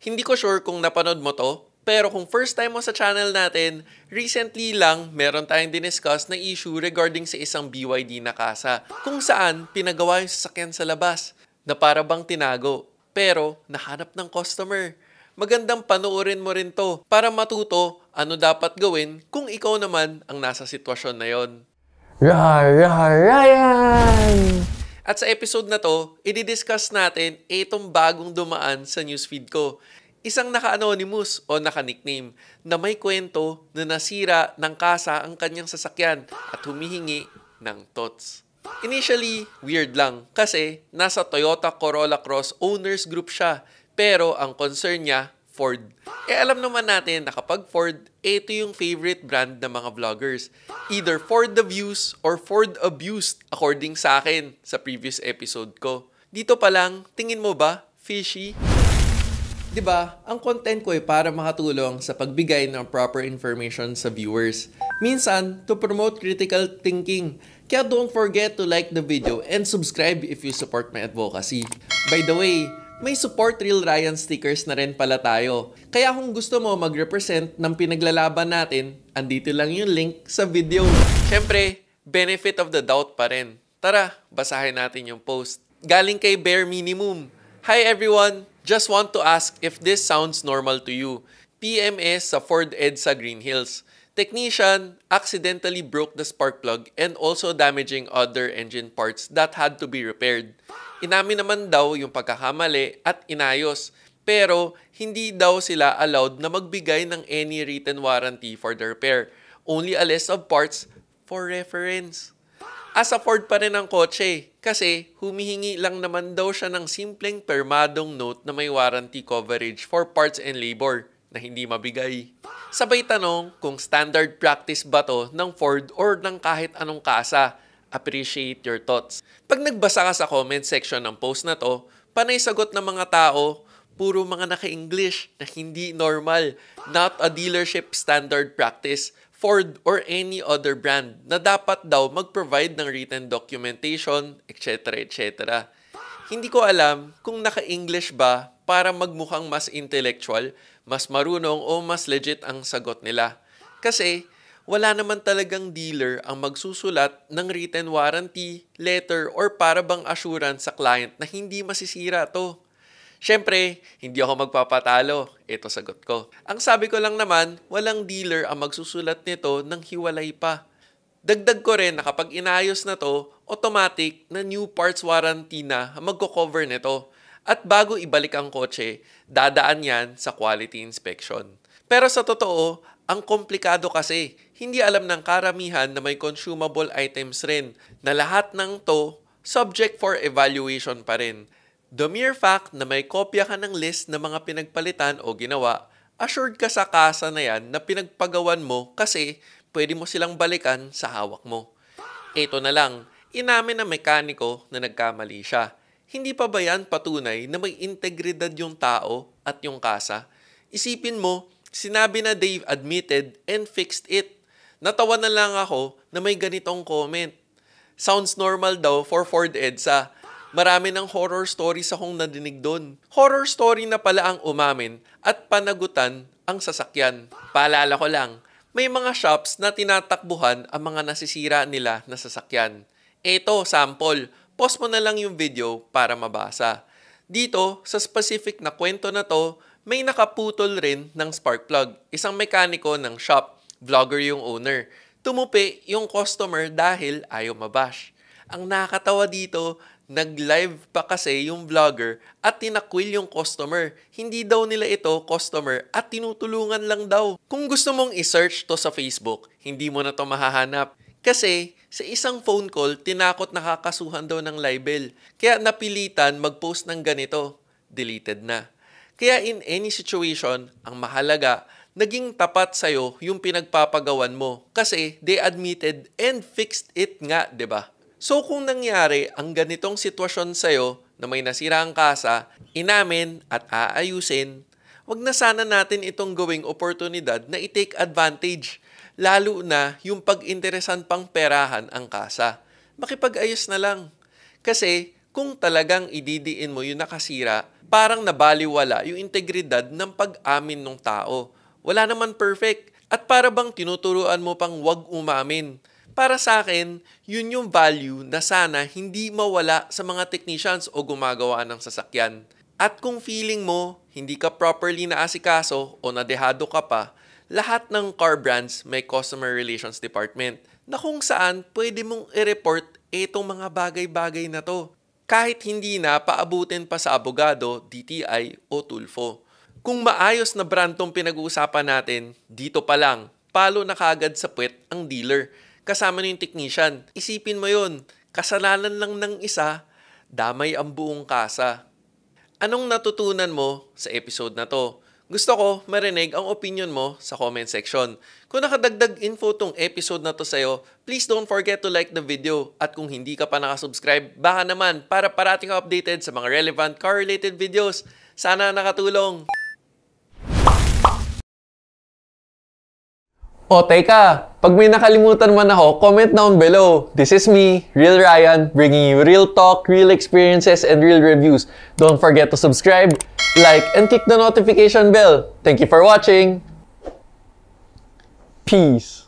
Hindi ko sure kung napanood mo to, pero kung first time mo sa channel natin, recently lang meron tayong diniscuss na issue regarding sa isang BYD na kasa kung saan pinagawa yung sasakyan sa labas na para bang tinago pero nahanap ng customer. Magandang panoorin mo rin to para matuto ano dapat gawin kung ikaw naman ang nasa sitwasyon na yon. Ryan! At sa episode na to, i-discuss natin itong bagong dumaan sa newsfeed ko. Isang naka-anonymous o naka-nickname na may kwento na nasira ng kasa ang kanyang sasakyan at humihingi ng tots. Initially, weird lang kasi nasa Toyota Corolla Cross Owners Group siya pero ang concern niya, Ford. Alam naman natin na kapag Ford, ito yung favorite brand ng mga vloggers. Either Ford the Views or Ford Abused according sa akin sa previous episode ko. Dito pa lang, tingin mo ba, fishy? Diba, ang content ko ay para makatulong sa pagbigay ng proper information sa viewers. Minsan, to promote critical thinking. Kaya don't forget to like the video and subscribe if you support my advocacy. By the way, may support Real Ryan stickers na rin pala tayo. Kaya kung gusto mo mag-represent ng pinaglalaban natin, andito lang yung link sa video. Siyempre, benefit of the doubt pa rin. Tara, basahin natin yung post. Galing kay Bare Minimum. Hi everyone! Just want to ask if this sounds normal to you. PMS sa Ford EDSA Green Hills. Technician accidentally broke the spark plug and also damaging other engine parts that had to be repaired. Inamin naman daw yung pagkakamali at inayos, pero hindi daw sila allowed na magbigay ng any written warranty for the repair. Only a list of parts for reference. Asa Ford pa rin ang kotse kasi humihingi lang naman daw siya ng simpleng permadong note na may warranty coverage for parts and labor na hindi mabigay. Sabay tanong kung standard practice ba to ng Ford or ng kahit anong kasa. Appreciate your thoughts. Pag nagbasa ka sa comment section ng post na to, panay sagot ng mga tao, puro mga naka-English na hindi normal, not a dealership standard practice, Ford or any other brand na dapat daw mag-provide ng written documentation, etc. etc. Hindi ko alam kung naka-English ba para magmukhang mas intellectual, mas marunong o mas legit ang sagot nila. Kasi wala naman talagang dealer ang magsusulat ng written warranty, letter, or para bang assurance sa client na hindi masisira to. Siyempre, hindi ako magpapatalo. Ito sagot ko. Ang sabi ko lang naman, walang dealer ang magsusulat nito ng hiwalay pa. Dagdag ko rin na kapag inayos na to, automatic na new parts warranty na ang magko-cover nito. At bago ibalik ang kotse, dadaan yan sa quality inspection. Pero sa totoo, ang komplikado kasi, hindi alam ng karamihan na may consumable items rin na lahat ng to subject for evaluation pa rin. The mere fact na may kopya ka ng list ng mga pinagpalitan o ginawa, assured ka sa kasa na yan na pinagpagawan mo kasi pwede mo silang balikan sa hawak mo. Ito na lang, inamin ng mekaniko na nagkamali siya. Hindi pa ba yan patunay na may integridad yung tao at yung kasa? Isipin mo, sinabi na Dave admitted and fixed it. Natawa na lang ako na may ganitong comment. Sounds normal daw for Ford EDSA. Marami ng horror stories akong nadinig doon. Horror story na pala ang umamin at panagutan ang sasakyan. Paalala ko lang, may mga shops na tinatakbuhan ang mga nasisira nila na sasakyan. Ito, sample. Pause mo na lang yung video para mabasa. Dito, sa specific na kwento na to, may nakaputol rin ng spark plug. Isang mekaniko ng shop, vlogger yung owner. Tumupi yung customer dahil ayaw mabash. Ang nakakatawa dito, nag-live pa kasi yung vlogger at tinakwil yung customer. Hindi daw nila ito customer at tinutulungan lang daw. Kung gusto mong i-search to sa Facebook, hindi mo na to mahahanap. Kasi sa isang phone call, tinakot nakakasuhan daw ng libel. Kaya napilitan mag-post ng ganito. Deleted na. Kaya in any situation, ang mahalaga, naging tapat sa'yo yung pinagpapagawan mo. Kasi they admitted and fixed it nga, 'di ba? So kung nangyari ang ganitong sitwasyon sa'yo na may nasira ang kasa, inamin at aayusin, wag na sana natin itong gawing oportunidad na i-take advantage, lalo na yung pag-interesan pang perahan ang kasa. Makipag-ayos na lang. Kasi kung talagang ididiin mo yung nakasira, parang nabaliwala yung integridad ng pag-amin ng tao. Wala naman perfect. At para bang tinuturuan mo pang wag umamin. Para sa akin, yun yung value na sana hindi mawala sa mga technicians o gumagawa ng sasakyan. At kung feeling mo hindi ka properly naasikaso o nadehado ka pa, lahat ng car brands may customer relations department na kung saan pwede mong i-report itong mga bagay-bagay na to. Kahit hindi na paabutin pa sa abogado, DTI o Tulfo. Kung maayos na brand tong pinag-uusapan natin, dito pa lang, palo na kagad sa puwet ang dealer. Kasama na yung technician. Isipin mo yun, kasalanan lang ng isa, damay ang buong kasa. Anong natutunan mo sa episode na to? Gusto ko marinig ang opinion mo sa comment section. Kung nakadagdag info tong episode na to sa'yo, please don't forget to like the video. At kung hindi ka pa nakasubscribe, baka naman para parating ka updated sa mga relevant car-related videos. Sana nakatulong! O teka, pag may nakalimutan man ako, comment down below. This is me, Real Ryan, bringing you real talk, real experiences, and real reviews. Don't forget to subscribe, like, and click the notification bell. Thank you for watching. Peace.